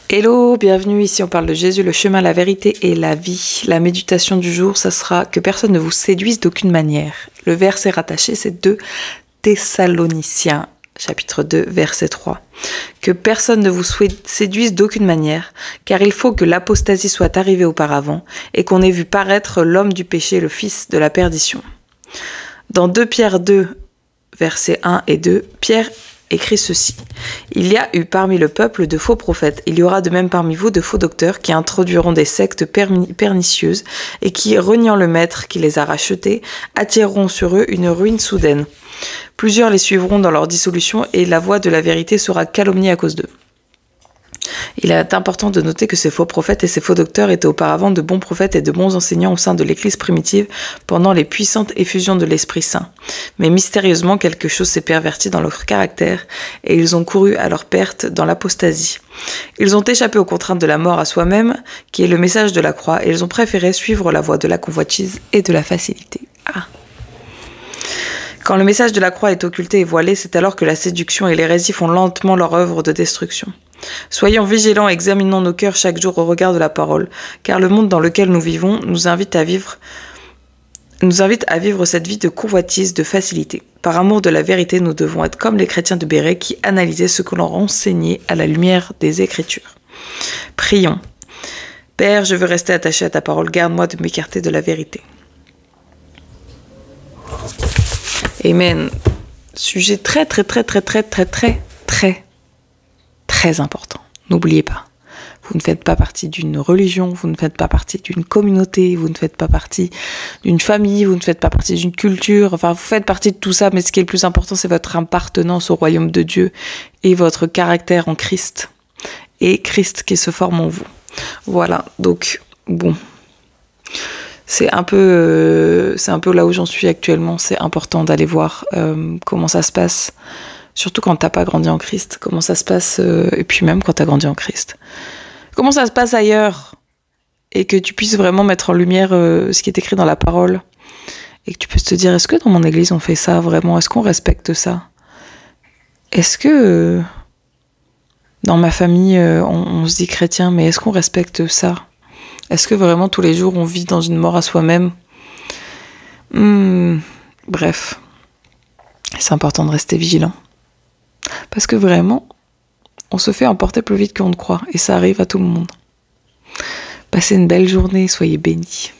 Hello, bienvenue, ici on parle de Jésus, le chemin, la vérité et la vie. La méditation du jour, ça sera que personne ne vous séduise d'aucune manière. Le verset rattaché, c'est 2 Thessaloniciens, chapitre 2, verset 3. Que personne ne vous séduise d'aucune manière, car il faut que l'apostasie soit arrivée auparavant et qu'on ait vu paraître l'homme du péché, le fils de la perdition. Dans 2 Pierre 2, versets 1 et 2, Pierre écrit ceci. Il y a eu parmi le peuple de faux prophètes. Il y aura de même parmi vous de faux docteurs qui introduiront des sectes pernicieuses et qui, reniant le maître qui les a rachetés, attireront sur eux une ruine soudaine. Plusieurs les suivront dans leur dissolution et la voie de la vérité sera calomniée à cause d'eux. Il est important de noter que ces faux prophètes et ces faux docteurs étaient auparavant de bons prophètes et de bons enseignants au sein de l'Église primitive pendant les puissantes effusions de l'Esprit Saint. Mais mystérieusement, quelque chose s'est perverti dans leur caractère et ils ont couru à leur perte dans l'apostasie. Ils ont échappé aux contraintes de la mort à soi-même, qui est le message de la croix, et ils ont préféré suivre la voie de la convoitise et de la facilité. Quand le message de la croix est occulté et voilé, c'est alors que la séduction et l'hérésie font lentement leur œuvre de destruction. Soyons vigilants et examinons nos cœurs chaque jour au regard de la parole, car le monde dans lequel nous vivons nous invite à vivre cette vie de convoitise, de facilité. Par amour de la vérité, nous devons être comme les chrétiens de Béret qui analysaient ce que l'on enseignait à la lumière des Écritures. Prions. Père, je veux rester attaché à ta parole, garde-moi de m'écarter de la vérité. Amen. Sujet très important. N'oubliez pas, vous ne faites pas partie d'une religion, vous ne faites pas partie d'une communauté, vous ne faites pas partie d'une famille, vous ne faites pas partie d'une culture, enfin vous faites partie de tout ça, mais ce qui est le plus important, c'est votre appartenance au royaume de Dieu et votre caractère en Christ, et Christ qui se forme en vous. Voilà, donc bon, c'est un peu là où j'en suis actuellement, c'est important d'aller voir comment ça se passe. Surtout quand t'as pas grandi en Christ, comment ça se passe, et puis même quand t'as grandi en Christ. Comment ça se passe ailleurs, et que tu puisses vraiment mettre en lumière ce qui est écrit dans la parole, et que tu puisses te dire, est-ce que dans mon église on fait ça vraiment? Est-ce qu'on respecte ça? Est-ce que dans ma famille on se dit chrétien, mais est-ce qu'on respecte ça? Est-ce que vraiment tous les jours on vit dans une mort à soi-même? Bref, c'est important de rester vigilant. Parce que vraiment, on se fait emporter plus vite qu'on ne croit. Et ça arrive à tout le monde. Passez une belle journée, soyez bénis.